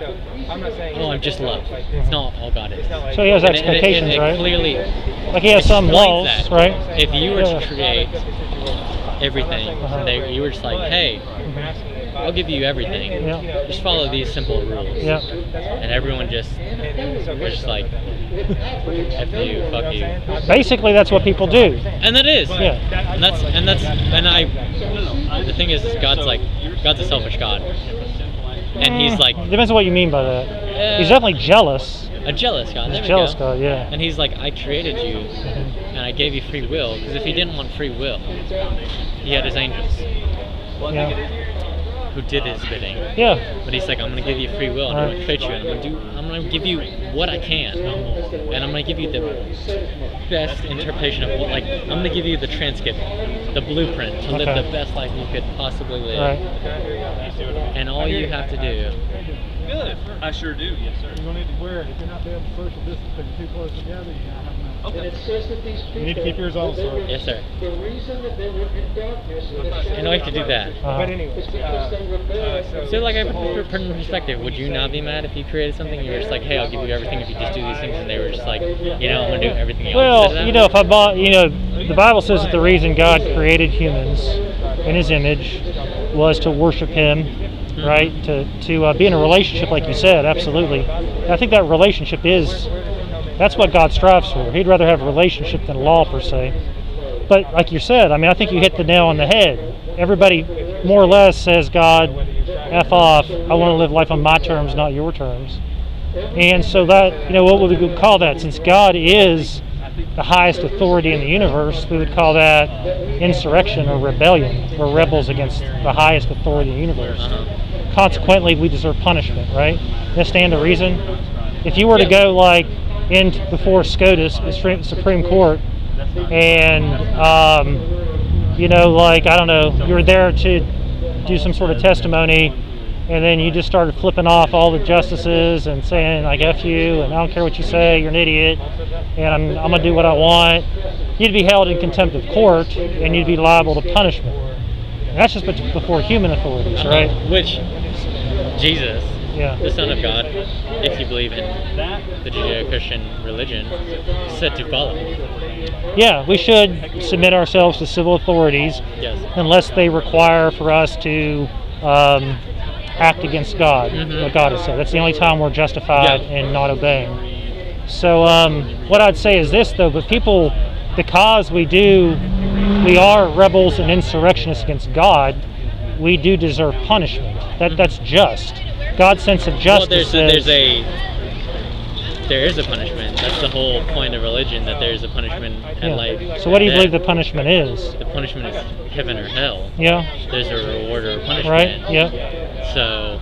oh, I'm just love. It's not all God is. So he has And expectations, it right? clearly Like he has some laws, that. right? If you were Yeah. to create everything, you were just like, hey, I'll give you everything. Yeah. Just follow these simple rules. Yeah. And everyone was just like, F you, fuck you. Basically, that's what people do. And that is. Yeah. The thing is, God's a selfish God. And he's like, Depends on what you mean by that. He's definitely jealous. a jealous God. He's a jealous God, yeah. And he's like, I created you, and I gave you free will, because if he didn't want free will, he had his angels, Yeah. who did his bidding. Yeah. But he's like, I'm going to give you free will, and I'm going to create you, and I'm going to give you what I can, and I'm going to give you the best interpretation of what, like, I'm going to give you the transcript, the blueprint to live Okay. the best life you could possibly live. Right. And all you have to do. Good. I sure do. Yes, sir. You're going to need to wear it. If you're not being social distance because you're too close together, you're not having enough. Okay. And it says that these people, You need to keep yours on, sir. Yes, sir. the reason that they were in darkness And I have to do that. But anyway, is because they rebelled. So, like, I put in perspective, would you not be mad if you created something and you were just like, hey, I'll give you everything if you just do these things, and they were just like, you know, I'm going to do everything else? Well, you know, if I bought, you know, the Bible says that the reason God created humans in His image was to worship Him, right? To be in a relationship, like you said, absolutely. And I think that relationship that's what God strives for. He'd rather have a relationship than law, per se. But like you said, I mean, I think you hit the nail on the head. Everybody more or less says, God, F off, I want to live life on my terms, not your terms. And so that, you know, what would we call that? Since God is the highest authority in the universe, we would call that insurrection or rebellion. We're rebels against the highest authority in the universe. Consequently, we deserve punishment, right? That stand to reason. If you were to go like before SCOTUS, the Supreme Court, and you know, like, I don't know, you were there to do some sort of testimony, and then you just started flipping off all the justices and saying like F you, and I don't care what you say, you're an idiot, and I'm gonna do what I want, you'd be held in contempt of court and you'd be liable to punishment. And that's just before human authorities, right? Which Jesus, Yeah. the Son of God, if you believe in the Judeo-Christian religion, said to follow. Yeah, we should submit ourselves to civil authorities Yes. unless they require for us to act against God, what God has said. That's the only time we're justified in not obeying. So what I'd say is this, though, but people, because we are rebels and insurrectionists against God, we do deserve punishment. That's just. God's sense of justice there is a punishment. That's the whole point of religion, that there is a punishment at life. So what do you believe the punishment is? The punishment is heaven or hell. Yeah. There's a reward or a punishment. Right, yeah. So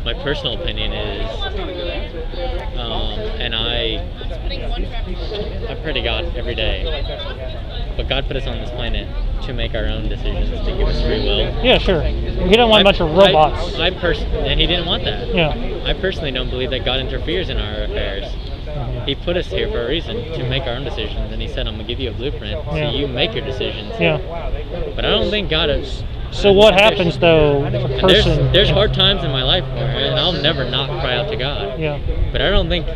my personal opinion is, and I pray to God every day, but God put us on this planet to make our own decisions, to give us free will. Yeah, sure. He don't want a bunch of robots. And He didn't want that. Yeah. I personally don't believe that God interferes in our affairs. He put us here for a reason, to make our own decisions, and He said, I'm going to give you a blueprint, so you make your decisions. Yeah. But I don't think God is... So what happens, though, if a person... There's hard times in my life, and I'll never not cry out to God. Yeah. But I don't think...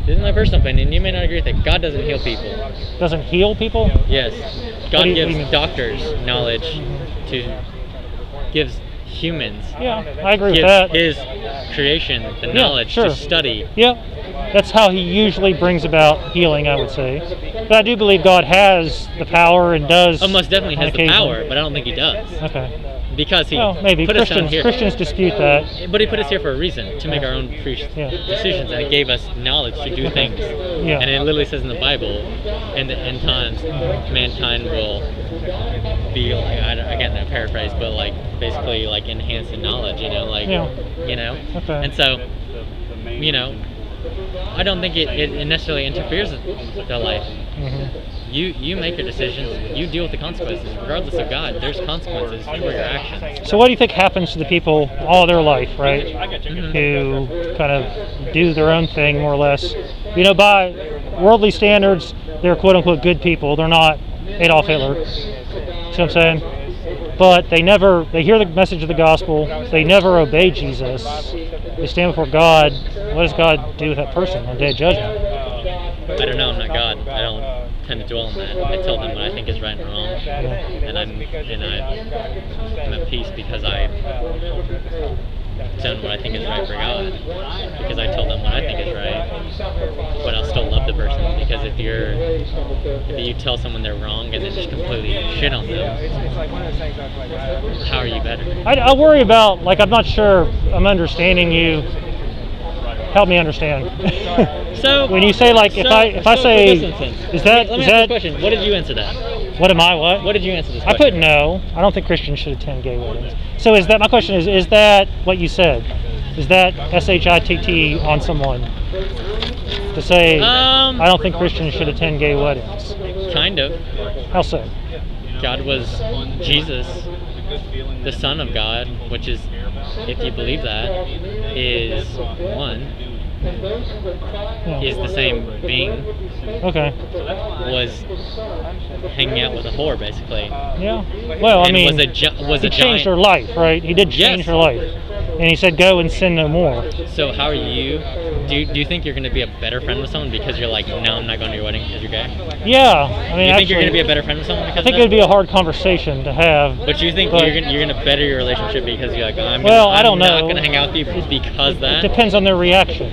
This is my personal opinion. You may not agree with it. God doesn't heal people. Doesn't heal people? Yes. God do you gives mean? doctors knowledge gives humans. Yeah, I agree with Gives that. His creation the knowledge to study. Yeah, that's how He usually brings about healing, I would say. But I do believe God has the power and does. Oh, most definitely on has the occasion. power, but I don't think He does. Okay. Because He maybe put us down here. Christians dispute that. But He put us here for a reason, to make our own decisions, and He gave us knowledge to do things. Yeah. And it literally says in the Bible, in the end times, mankind will be, like, again, I paraphrase, but like basically like enhanced in knowledge, you know, like, you know. Okay. And so, you know, I don't think it necessarily interferes with their life. You make your decisions, you deal with the consequences. Regardless of God, there's consequences for your actions. So what do you think happens to the people all their life, right, who kind of do their own thing, more or less? You know, by worldly standards, they're quote-unquote good people. They're not Adolf Hitler. See what I'm saying? but they hear the message of the gospel, they never obey Jesus, they stand before God. What does God do with that person on the day of judgment? I don't know, I'm not God. I don't tend to dwell on that. I tell them what I think is right and wrong, and I'm at peace because I done what I think is right for God, because I tell them what I think is right, but I'll still love the person, because if you tell someone they're wrong and then just completely shit on them, how are you better? I worry about, like, I'm not sure I'm understanding you. Help me understand. So when you say, like, if I say, is that let me ask you a question. What did you answer that? What am I? What did you answer this question? I put no. I don't think Christians should attend gay weddings. So is that my question? Is that what you said? Is that SHITT on someone to say I don't think Christians should attend gay weddings? Kind of. How so? God was Jesus, the Son of God, which is, if you believe that, is one. Is the same being. Okay. Was hanging out with a whore, basically. Yeah. Well, I mean, he changed her life, right? He did change her life, and he said, "Go and sin no more." So, how are you? Do you think you're going to be a better friend with someone because you're like, no, I'm not going to your wedding because you're gay? Yeah. I mean, you think you're going to be a better friend with someone because I think it would be a hard conversation to have. But you think you're going to better your relationship because you're like, I'm I don't know. not going to hang out with you because that? It depends on their reaction,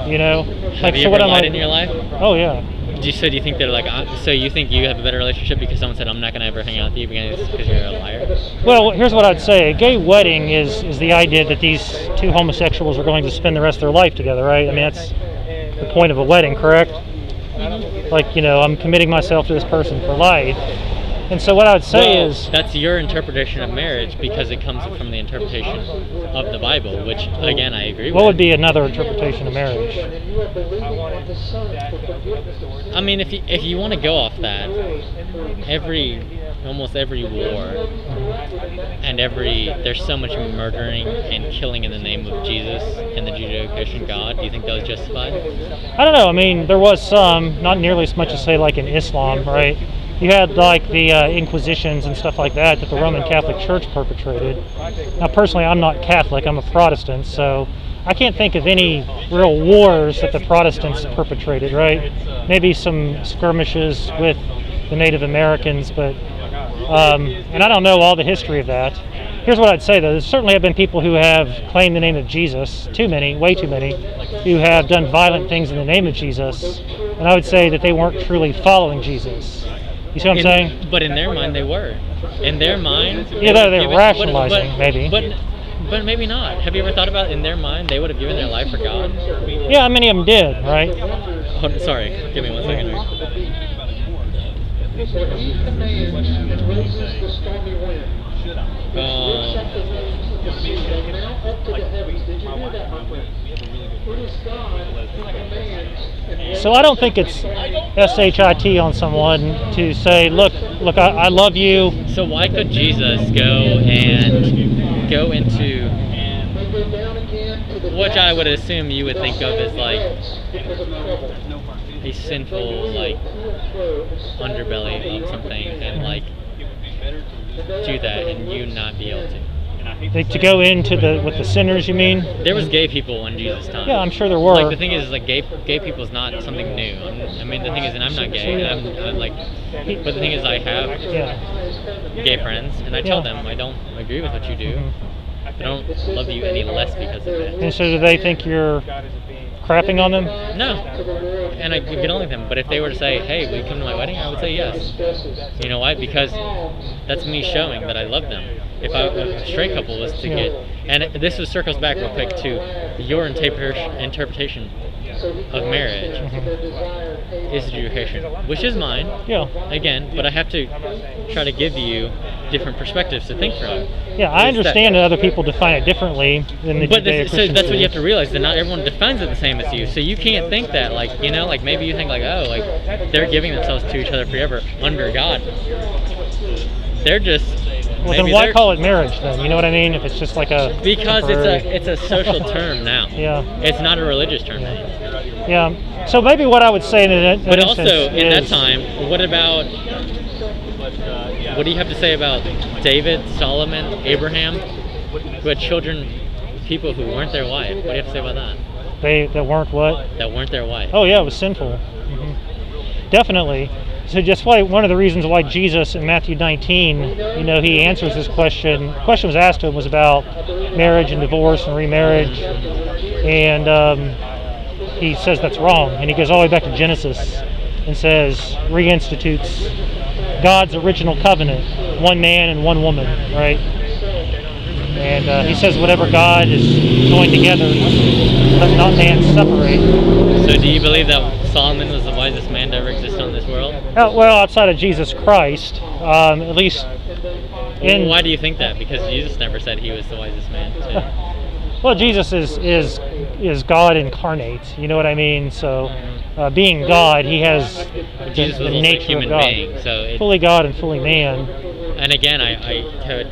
you know? Have you ever lied in your life? Oh, yeah. Do you think they're like, so you think you have a better relationship because someone said, I'm not going to ever hang out with you because you're a liar? Well, here's what I'd say. A gay wedding is the idea that these two homosexuals are going to spend the rest of their life together, right? I mean, that's the point of a wedding, correct? Like, you know, I'm committing myself to this person for life. And so what I would say is... That's your interpretation of marriage because it comes from the interpretation of the Bible, which, again, I agree with. What would be another interpretation of marriage? I mean, if you want to go off that, almost every war and there's so much murdering and killing in the name of Jesus and the Judeo-Christian God, do you think that was justified? I don't know. I mean, there was some, not nearly as much as, say, like in Islam, right? You had like the Inquisitions and stuff like that the Roman Catholic Church perpetrated. Now, personally, I'm not Catholic. I'm a Protestant, so I can't think of any real wars that the Protestants perpetrated, right? Maybe some skirmishes with the Native Americans, but and I don't know all the history of that. Here's what I'd say, though. There certainly have been people who have claimed the name of Jesus, too many, way too many, who have done violent things in the name of Jesus, and I would say that they weren't truly following Jesus. You see what I'm saying? But in their mind, they were. In their mind... Yeah, they're rationalizing, maybe. But maybe not. Have you ever thought about, in their mind, they would have given their life for God? Yeah, many of them did, right? Oh, sorry, give me 1 second here. So I don't think it's SHIT on someone to say, look, I love you. So why could Jesus go into, which I would assume you would think of as like a sinful like underbelly of something, and like do that and you not be able to? To go into with the sinners, you mean? There was gay people in Jesus' time. Yeah, I'm sure there were. Like the thing is, like gay people is not something new. I mean, the thing is, and I'm not gay. I'm like, but the thing is, I have gay friends, and I tell them I don't agree with what you do. I don't love you any less because of it. And so, do they think you're crapping on them? No, and I get along with them. But if they were to say, "Hey, will you come to my wedding?" I would say yes. You know why? Because that's me showing that I love them. If a straight couple was to get, and this circles back real quick to your interpretation of marriage is education, which is mine. Yeah. Again, but I have to try to give you different perspectives to think from. Yeah, I understand that other people define it differently than the Judeo-Christians. So that's what you have to realize, that not everyone defines it the same as you. So you can't think that, like, you know, like maybe you think like, oh, like they're giving themselves to each other forever under God. They're just. Well, then why call it marriage then? You know what I mean? If it's just like a because it's a social term now. Yeah. It's not a religious term now. Yeah. So maybe what I would say in that but also in that time, what do you have to to say about David, Solomon, Abraham, who had children, people who weren't their wife? What do you have to say about that? That weren't what? That weren't their wife. Oh yeah, it was sinful. Definitely. So just why one of the reasons why Jesus in Matthew 19, he answers this question. The question was asked to him was about marriage and divorce and remarriage, and he says that's wrong. And he goes all the way back to Genesis and says reinstitutes God's original covenant, one man and one woman, right? And he says whatever God is joined together, let not man separate. So do you believe that Solomon was the wisest man to ever exist on this world? Well, outside of Jesus Christ, at least. Why do you think that? Because Jesus never said he was the wisest man too. Well, Jesus is God incarnate. You know what I mean? So, being God, he has Jesus was the also a nature human of God, being, so fully God and fully man. And again, I have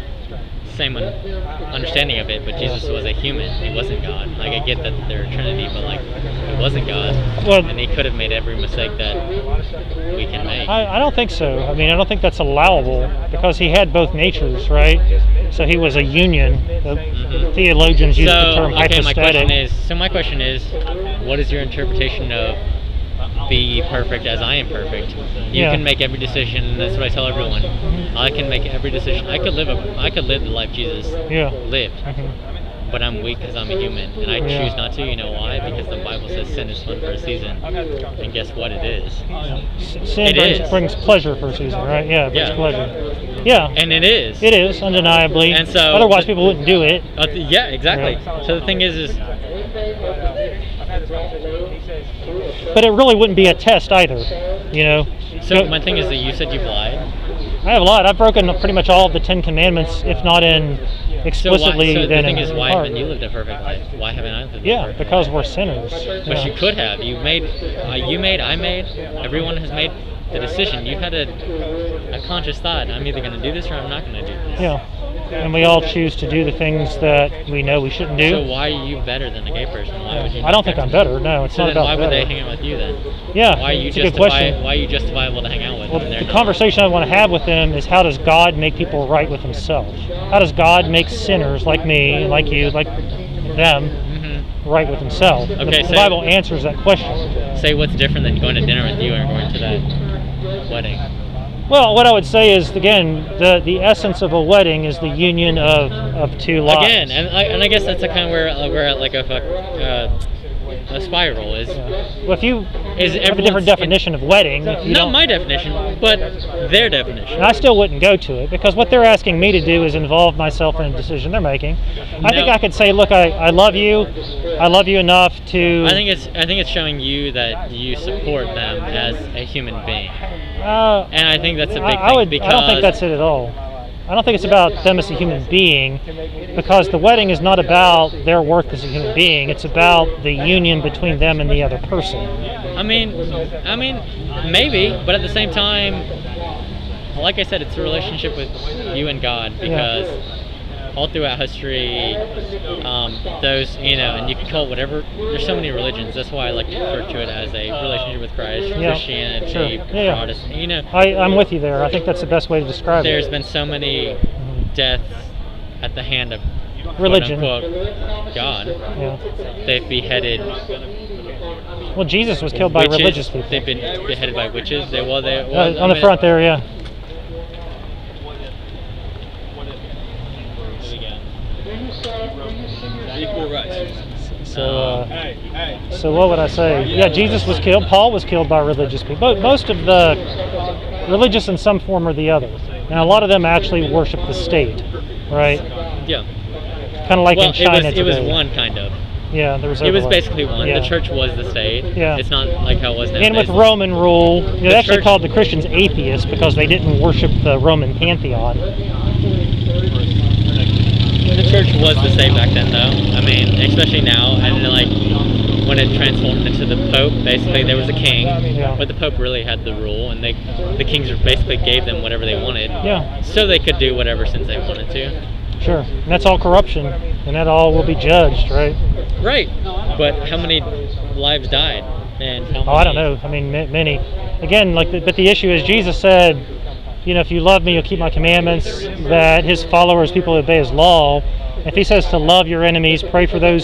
same understanding of it, but Jesus was a human. He wasn't God. Like, I get that they're a Trinity, but like, he wasn't God. Well, and he could have made every mistake that we can make. I don't think so. I mean, I don't think that's allowable because he had both natures, right? So he was a union. The theologians use the term hypostatic. My question is, what is your interpretation of be perfect as I am perfect? You can make every decision. That's what I tell everyone. I can make every decision. I could live the life Jesus lived, but I'm weak because I'm a human, and I choose not to. You know why? Because the Bible says sin is fun for a season, and guess what? It is. Sin brings pleasure for a season, right? Yeah, it brings pleasure. Yeah, and it is. It is undeniably. And so, otherwise, people wouldn't do it. Yeah, exactly. So the thing is. But it really wouldn't be a test either, So my thing is that you said you've lied. I have a lot. I've broken pretty much all of the 10 Commandments, if not in explicitly. So then the thing in is, why heart. haven't you lived a perfect life? Why haven't I lived a perfect life? Because we're sinners. But you could have. I made. Everyone has made the decision. You had a conscious thought. I'm either going to do this or I'm not going to do this. Yeah. And we all choose to do the things that we know we shouldn't do. So why are you better than a gay person? Why would you? I don't think I'm better. No, it's not about why better. would they hang out with you then? Yeah, why are you it's a good question. Why are you justifiable to hang out with? Well, the conversation I want to have with them is how does God make people right with himself? How does God make sinners like me, like you, like them, right with himself? Okay, the Bible answers that question. Say what's different than going to dinner with you or going to that wedding? Well, what I would say is, again, the essence of a wedding is the union of two lives. Again, and I guess that's a kind of where we're at, like a spiral is. Well, if you have a different definition of wedding, not my definition, but their definition. I still wouldn't go to it because what they're asking me to do is involve myself in a decision they're making. I think I could say, look, I love you. I love you enough to. I think it's showing you that you support them as a human being. And I think that's a big thing because I don't think that's it at all. I don't think it's about them as a human being, because the wedding is not about their worth as a human being. It's about the union between them and the other person. I mean, maybe, but at the same time, like I said, it's a relationship with you and God, because all throughout history, those, and you can call it whatever. There's so many religions. That's why I like to refer to it as a relationship with Christ, Christianity, Protestant. I'm with you there. I think that's the best way to describe it. There's been so many deaths at the hand of religion, quote unquote, God. They've beheaded. Well, Jesus was killed by religious people. They've been beheaded by witches. On the front there, yeah. Equal rights. So what would I say? Yeah, Jesus was killed. Paul was killed by religious people. Most of the religious in some form or the other. And a lot of them actually worship the state, right? Yeah. Kind of like in China today. It was one kind of. Yeah, there was. It was basically one. The church was the state. Yeah. It's not like how it was nowadays. And with Roman rule, they actually called the Christians atheists because they didn't worship the Roman pantheon. The church was the state back then, though. I mean, especially now, and like when it transformed into the Pope, basically there was a king, but the Pope really had the rule, and the kings basically gave them whatever they wanted, so they could do whatever since they wanted to. Sure, and that's all corruption, and that all will be judged, right? Right, but how many lives died? And how many? I don't know. I mean, many. Again, but the issue is Jesus said, if you love me, you'll keep my commandments, that his followers, people obey his law. If he says to love your enemies, pray for those